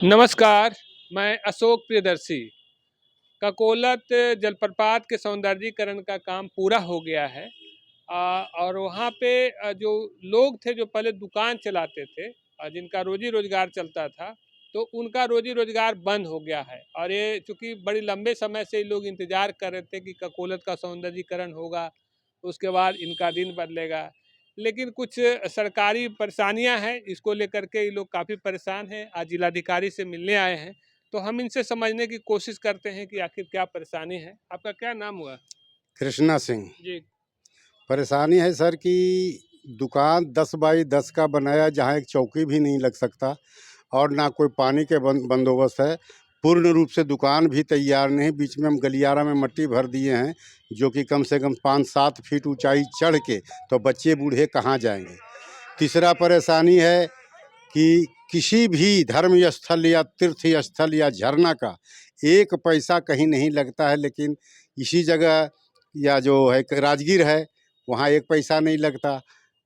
नमस्कार, मैं अशोक प्रियदर्शी। ककोलत जलप्रपात के सौंदर्यीकरण का काम पूरा हो गया है। और वहाँ पे जो लोग थे जो पहले दुकान चलाते थे, जिनका रोजी रोजगार चलता था, तो उनका रोजी रोजगार बंद हो गया है। और ये चूँकि बड़ी लंबे समय से ये लोग इंतज़ार कर रहे थे कि ककोलत का सौंदर्यीकरण होगा, उसके बाद इनका दिन बदलेगा। लेकिन कुछ सरकारी परेशानियां हैं, इसको लेकर के ये लोग काफ़ी परेशान हैं। आज जिलाधिकारी से मिलने आए हैं, तो हम इनसे समझने की कोशिश करते हैं कि आखिर क्या परेशानी है। आपका क्या नाम हुआ? कृष्णा सिंह। जी। परेशानी है सर कि दुकान 10 बाई 10 का बनाया, जहाँ एक चौकी भी नहीं लग सकता और ना कोई पानी के बंदोबस्त है। पूर्ण रूप से दुकान भी तैयार नहीं। बीच में हम गलियारा में मट्टी भर दिए हैं, जो कि कम से कम 5-7 फीट ऊंचाई चढ़ के, तो बच्चे बूढ़े कहाँ जाएंगे। तीसरा परेशानी है कि किसी भी धर्म स्थल या तीर्थ स्थल या झरना का एक पैसा कहीं नहीं लगता है, लेकिन इसी जगह या जो है राजगीर है, वहाँ एक पैसा नहीं लगता।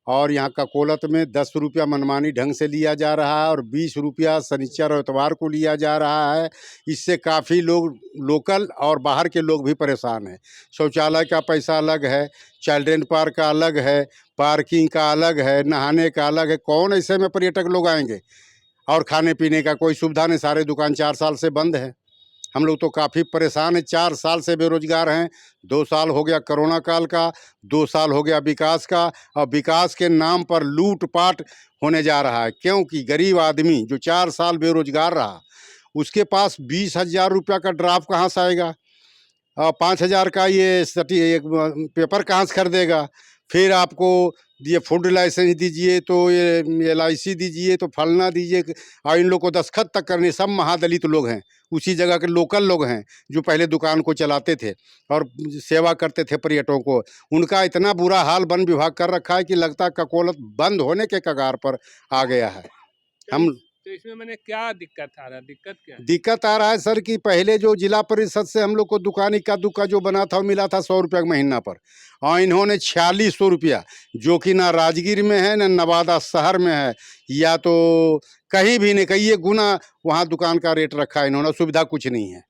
और यहाँ ककोलत में 10 रुपया मनमानी ढंग से लिया जा रहा है और 20 रुपया शनिचर और इतवार को लिया जा रहा है। इससे काफ़ी लोग, लोकल और बाहर के लोग भी परेशान हैं। शौचालय का पैसा अलग है, चिल्ड्रेन पार्क का अलग है, पार्किंग का अलग है, नहाने का अलग है। कौन ऐसे में पर्यटक लोग आएंगे? और खाने पीने का कोई सुविधा नहीं। सारे दुकान 4 साल से बंद है। हम लोग तो काफ़ी परेशान हैं। 4 साल से बेरोजगार हैं। 2 साल हो गया कोरोना काल का, 2 साल हो गया विकास का, और विकास के नाम पर लूट-पाट होने जा रहा है। क्योंकि गरीब आदमी जो 4 साल बेरोजगार रहा, उसके पास 20,000 रुपया का ड्राफ्ट कहाँ से आएगा? 5,000 का ये एक पेपर कहाँ से खरीदेगा? फिर आपको ये फूड लाइसेंस दीजिए, तो ये LIC दीजिए, तो फलना दीजिए। और इन लोग को दस्तखत तक करने, सब महादलित लोग हैं, उसी जगह के लोकल लोग हैं जो पहले दुकान को चलाते थे और सेवा करते थे पर्यटकों को। उनका इतना बुरा हाल वन विभाग कर रखा है कि लगता है ककोलत बंद होने के कगार पर आ गया है। हम तो इसमें मैंने क्या दिक्कत आ रहा है? दिक्कत क्या है? दिक्कत आ रहा है सर कि पहले जो जिला परिषद से हम लोग को दुकान इक्का दुक्का जो बना था, वो मिला था 100 रुपया महीना पर, और इन्होंने 4600 रुपया, जो कि ना राजगीर में है ना नवादा शहर में है, या तो कहीं भी नहीं, कई गुना वहाँ दुकान का रेट रखा है इन्होंने। सुविधा कुछ नहीं है।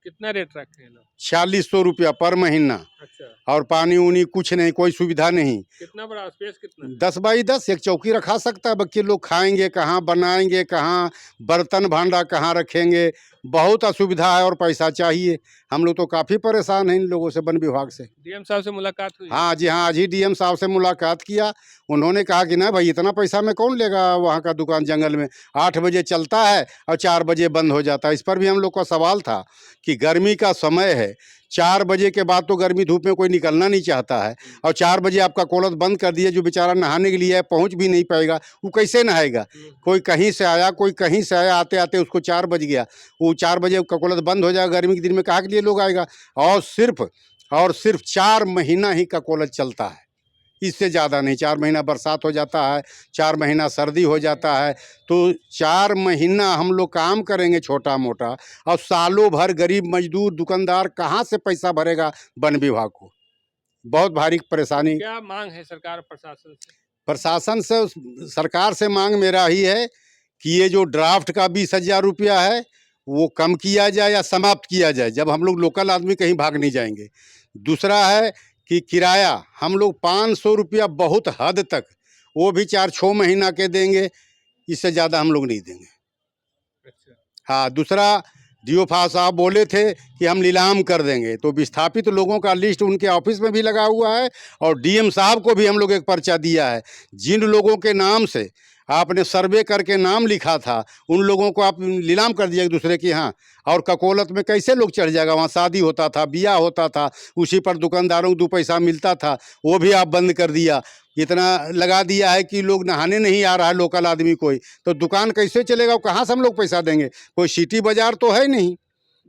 कितना रेट रखे हैं लोग? 4600 रुपया पर महीना। अच्छा। और पानी उनी कुछ नहीं, कोई सुविधा नहीं। कितना बड़ा स्पेस कितना है? 10 बाई 10 एक चौकी रखा सकता है। बाकी लोग खाएंगे कहाँ, बनाएंगे कहाँ, बर्तन भांडा कहाँ रखेंगे? बहुत असुविधा है और पैसा चाहिए। हम लोग तो काफ़ी परेशान हैं इन लोगों से, वन विभाग से। डीएम साहब से मुलाकात हुई? हाँ जी हाँ, आज ही DM साहब से मुलाकात किया। उन्होंने कहा कि ना भाई, इतना पैसा में कौन लेगा वहाँ का दुकान जंगल में। 8 बजे चलता है और 4 बजे बंद हो जाता है। इस पर भी हम लोग का सवाल था कि गर्मी का समय है, 4 बजे के बाद तो गर्मी धूप में कोई निकलना नहीं चाहता है, और 4 बजे आपका ककोलत बंद कर दिए। जो बेचारा नहाने के लिए है, पहुँच भी नहीं पाएगा, वो कैसे नहाएगा? कोई कहीं से आया, कोई कहीं से आया, आते आते उसको 4 बज गया। वो 4 बजे ककोलत बंद हो जाएगा, गर्मी के दिन में कहाँ के लिए लोग आएगा? और सिर्फ 4 महीना ही ककोलत चलता है, इससे ज़्यादा नहीं। 4 महीना बरसात हो जाता है, 4 महीना सर्दी हो जाता है, तो 4 महीना हम लोग काम करेंगे छोटा मोटा, और सालों भर गरीब मजदूर दुकानदार कहाँ से पैसा भरेगा वन विभाग को? बहुत भारी परेशानी। क्या मांग है सरकार प्रशासन से? प्रशासन से, सरकार से मांग मेरा ही है कि ये जो ड्राफ्ट का 20,000 रुपया है, वो कम किया जाए या समाप्त किया जाए, जब हम लोग लोकल आदमी कहीं भाग नहीं जाएंगे। दूसरा है कि किराया हम लोग 500 रुपया बहुत हद तक, वो भी 4-6 महीना के देंगे, इससे ज़्यादा हम लोग नहीं देंगे। अच्छा। हाँ, दूसरा DO साहब बोले थे कि हम नीलाम कर देंगे, तो विस्थापित लोगों का लिस्ट उनके ऑफिस में भी लगा हुआ है, और DM साहब को भी हम लोग एक पर्चा दिया है। जिन लोगों के नाम से आपने सर्वे करके नाम लिखा था, उन लोगों को आप नीलाम कर दिया एक दूसरे के यहाँ। और ककोलत में कैसे लोग चढ़ जाएगा? वहाँ शादी होता था, ब्याह होता था, उसी पर दुकानदारों को 2 पैसा मिलता था, वो भी आप बंद कर दिया। इतना लगा दिया है कि लोग नहाने नहीं आ रहा है लोकल आदमी कोई, तो दुकान कैसे चलेगा? कहाँ से हम लोग पैसा देंगे? कोई सिटी बाजार तो है नहीं।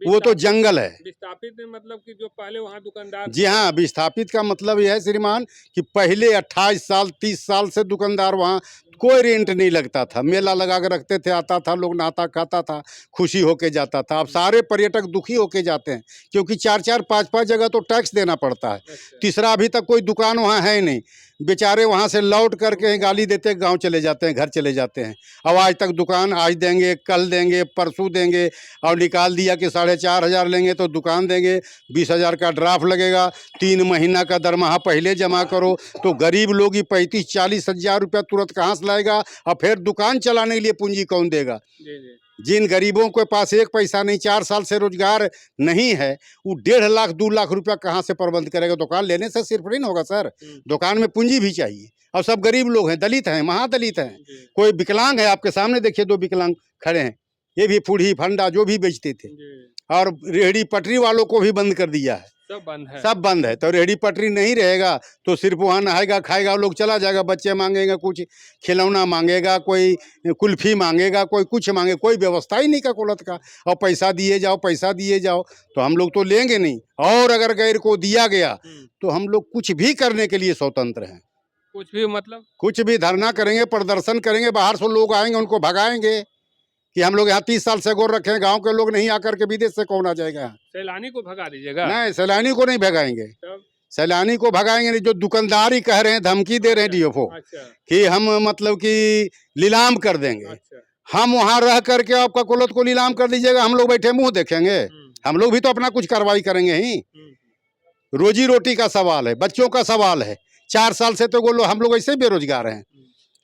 वो तो जंगल है। विस्थापित में मतलब कि जो पहले वहाँ दुकानदार जी हाँ, विस्थापित का मतलब यह है श्रीमान कि पहले 28 साल 30 साल से दुकानदार वहाँ कोई रेंट नहीं लगता था, मेला लगा के रखते थे, आता था लोग नहाता खाता था, खुशी होके जाता था। अब सारे पर्यटक दुखी होके जाते हैं क्योंकि 4-4 5-5 जगह तो टैक्स देना पड़ता है। अच्छा। तीसरा अभी तक कोई दुकान वहाँ है ही नहीं, बेचारे वहाँ से लौट करके गाली देते गांव चले जाते हैं, घर चले जाते हैं। अब आज तक दुकान आज देंगे, कल देंगे, परसों देंगे और निकाल दिया कि 4,500 लेंगे तो दुकान देंगे, 20,000 का ड्राफ्ट लगेगा, 3 महीना का दरमाहा पहले जमा करो। तो गरीब लोग ही 35-40 हज़ार रुपया तुरंत कहाँ से लाएगा और फिर दुकान चलाने के लिए पूंजी कौन देगा? जी जी। जिन गरीबों के पास एक पैसा नहीं, 4 साल से रोजगार नहीं है, वो 1.5 लाख 2 लाख रुपया कहाँ से प्रबंध करेगा? दुकान लेने से सिर्फ नहीं होगा सर, दुकान में पूंजी भी चाहिए। और सब गरीब लोग हैं, दलित हैं, महादलित हैं, जी कोई विकलांग है, आपके सामने देखिए 2 विकलांग खड़े हैं, ये भी फूडी फंडा जो भी बेचते थे। जी। और रेहड़ी पटरी वालों को भी बंद कर दिया है, सब बंद है। सब बंद है। तो रेहड़ी पटरी नहीं रहेगा तो सिर्फ वहाँ नहाएगा खाएगा लोग चला जाएगा, बच्चे मांगेंगे कुछ खिलौना मांगेगा, कोई कुल्फी मांगेगा, कोई कुछ मांगे, कोई व्यवस्था ही नहीं का कोलत का। और पैसा दिए जाओ, पैसा दिए जाओ, तो हम लोग तो लेंगे नहीं। और अगर गैर को दिया गया तो हम लोग कुछ भी करने के लिए स्वतंत्र हैं। कुछ भी मतलब कुछ भी धरना करेंगे, प्रदर्शन करेंगे, बाहर से लोग आएंगे उनको भगाएंगे कि हम लोग यहाँ 30 साल से गोर रखे हैं, गाँव के लोग नहीं आकर के विदेश से कौन आ जाएगा यहाँ? सैलानी को भगा दीजिएगा? नहीं, सैलानी को नहीं भगाएंगे, तब सैलानी को भगाएंगे नहीं। जो दुकानदार ही कह रहे हैं, धमकी दे रहे हैं डीएफओ अच्छा कि हम मतलब कि नीलाम कर देंगे। अच्छा। हम वहाँ रह करके आपका कुलत को नीलाम कर दीजिएगा, हम लोग बैठे मुंह देखेंगे? हम लोग भी तो अपना कुछ कार्रवाई करेंगे ही। रोजी रोटी का सवाल है, बच्चों का सवाल है। 4 साल से तो बोलो हम लोग ऐसे बेरोजगार हैं।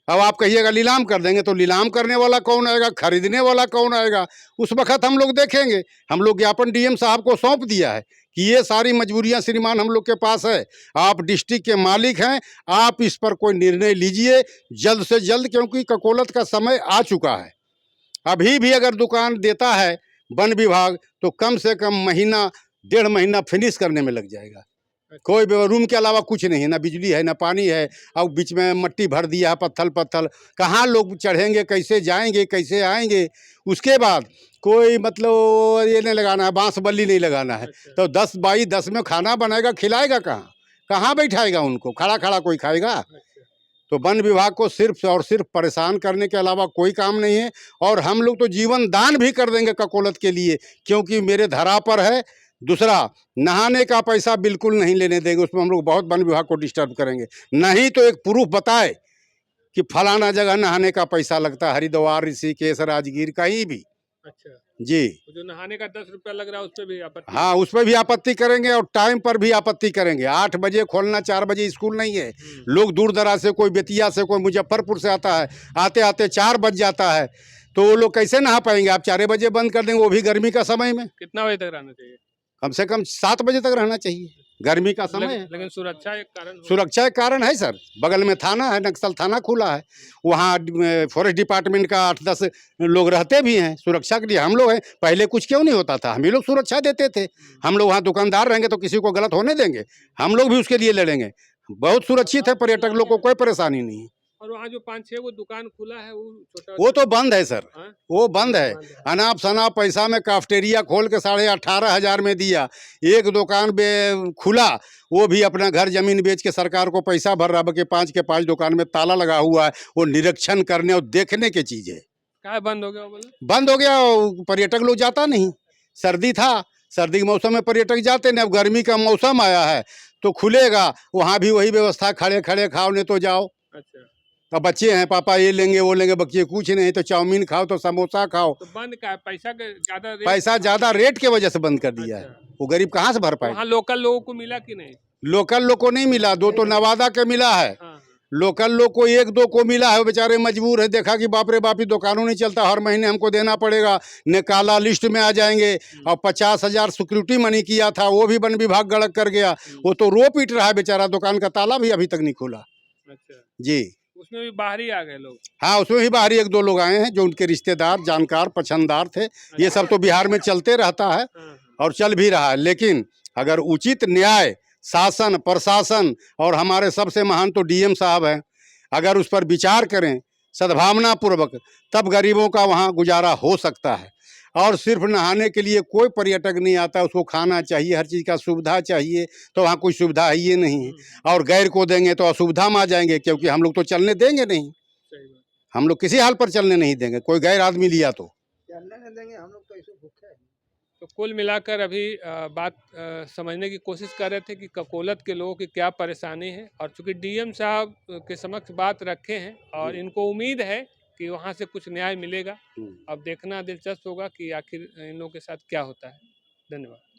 अब आप कहिएगा नीलाम कर देंगे, तो नीलाम करने वाला कौन आएगा, खरीदने वाला कौन आएगा? उस वक्त हम लोग देखेंगे। हम लोग ज्ञापन डीएम साहब को सौंप दिया है कि ये सारी मजबूरियां श्रीमान हम लोग के पास है, आप डिस्ट्रिक्ट के मालिक हैं, आप इस पर कोई निर्णय लीजिए जल्द से जल्द, क्योंकि ककोलत का समय आ चुका है। अभी भी अगर दुकान देता है वन विभाग तो कम से कम महीना 1.5 महीना फिनिश करने में लग जाएगा। कोई रूम के अलावा कुछ नहीं है, ना बिजली है, ना पानी है, और बीच में मट्टी भर दिया है, पत्थल पत्थल, कहाँ लोग चढ़ेंगे, कैसे जाएंगे, कैसे आएंगे? उसके बाद कोई मतलब ये नहीं लगाना है, बांस बल्ली नहीं लगाना है। तो 10 बाई 10 में खाना बनाएगा, खिलाएगा कहाँ? कहाँ बैठाएगा उनको? खड़ा खड़ा कोई खाएगा? तो वन विभाग को सिर्फ और सिर्फ परेशान करने के अलावा कोई काम नहीं है। और हम लोग तो जीवन दान भी कर देंगे ककोलत के लिए, क्योंकि मेरे धरा पर है। दूसरा, नहाने का पैसा बिल्कुल नहीं लेने देंगे, उसमें हम लोग बहुत वन विभाग को डिस्टर्ब करेंगे। नहीं तो एक प्रूफ बताए कि फलाना जगह नहाने का पैसा लगता है, हरिद्वार, ऋषिकेश, राजगीर, कहीं भी। अच्छा जी, जो नहाने का 10 रुपया लग रहा है उस पर भी आपत्ति? हाँ, उस पर भी आपत्ति करेंगे और टाइम पर भी आपत्ति करेंगे। 8 बजे खोलना, 4 बजे स्कूल नहीं है। लोग दूर दराज से, कोई बेतिया से, कोई मुजफ्फरपुर से आता है, आते आते 4 बज जाता है, तो वो लोग कैसे नहा पाएंगे? आप 4 बजे बंद कर देंगे, वो भी गर्मी का समय में। कितना बजे तक रहना चाहिए? कम से कम 7 बजे तक रहना चाहिए, गर्मी का समय है। लेकिन सुरक्षा एक कारण सुरक्षा के कारण है सर, बगल में थाना है, नक्सल थाना खुला है, वहाँ फॉरेस्ट डिपार्टमेंट का 8-10 लोग रहते भी हैं सुरक्षा के लिए। हम लोग हैं, पहले कुछ क्यों नहीं होता था, हम ही लोग सुरक्षा देते थे। हम लोग वहाँ दुकानदार रहेंगे तो किसी को गलत होने देंगे? हम लोग भी उसके लिए लड़ेंगे। बहुत सुरक्षित है, पर्यटक लोग को कोई परेशानी नहीं है। और वहाँ जो 5-6 वो दुकान खुला है वो छोटा, वो तो बंद है सर, हाँ? वो बंद है। अनाप शनाप पैसा में काफ्टेरिया खोल के 18,500 में दिया। एक दुकान खुला, वो भी अपना घर जमीन बेच के सरकार को पैसा भर रहा है, 5 के 5 दुकान में ताला लगा हुआ है। वो निरीक्षण करने और देखने की चीज़ है। क्या बंद हो गया? बोले बंद हो गया, पर्यटक लोग जाता नहीं। सर्दी था, सर्दी के मौसम में पर्यटक जाते नहीं, अब गर्मी का मौसम आया है तो खुलेगा। वहाँ भी वही व्यवस्था, खड़े खड़े खाओ नहीं तो जाओ। अच्छा, अब बच्चे हैं, पापा ये लेंगे वो लेंगे, बच्चे कुछ नहीं, तो चाउमीन खाओ तो समोसा खाओ। तो बंद का पैसा के ज्यादा रेट? पैसा ज़्यादा रेट के वजह से बंद कर दिया है। वो गरीब कहाँ से भर पाए? वहाँ लोकल लोगों को मिला कि नहीं? लोकल लोग को नहीं मिला, 2 तो नवादा के मिला है। हाँ, लोकल लोग को 1-2 को मिला है, वो बेचारे मजबूर है। देखा कि बाप रे बाप, ही दुकानों नहीं चलता, हर महीने हमको देना पड़ेगा, ने काला लिस्ट में आ जाएंगे। और 50,000 सिक्योरिटी मनी किया था, वो भी वन विभाग गड़क कर गया। वो तो रो पीट रहा है बेचारा, दुकान का ताला भी अभी तक नहीं खुला। अच्छा, जी उसमें भी बाहरी आ गए लोग? हाँ, उसमें भी बाहरी 1-2 लोग आए हैं जो उनके रिश्तेदार, जानकार, पसंददार थे। ये सब तो बिहार में चलते रहता है हाँ, और चल भी रहा है। लेकिन अगर उचित न्याय, शासन, प्रशासन और हमारे सबसे महान तो डीएम साहब हैं, अगर उस पर विचार करें सद्भावना पूर्वक, तब गरीबों का वहाँ गुजारा हो सकता है। और सिर्फ नहाने के लिए कोई पर्यटक नहीं आता, उसको खाना चाहिए, हर चीज़ का सुविधा चाहिए, तो वहाँ कोई सुविधा है ये नहीं है। और गैर को देंगे तो असुविधा में आ जाएंगे, क्योंकि हम लोग तो चलने देंगे नहीं, सही बात। हम लोग किसी हाल पर चलने नहीं देंगे, कोई गैर आदमी लिया तो। चलने नहीं देंगे, हम लोग तो ऐसे भूखे हैं। तो कुल मिलाकर अभी बात समझने की कोशिश कर रहे थे कि ककोलत के लोगों की क्या परेशानी है, और चूंकि डीएम साहब के समक्ष बात रखे हैं और इनको उम्मीद है कि वहाँ से कुछ न्याय मिलेगा। अब देखना दिलचस्प होगा कि आखिर इन लोगों के साथ क्या होता है। धन्यवाद।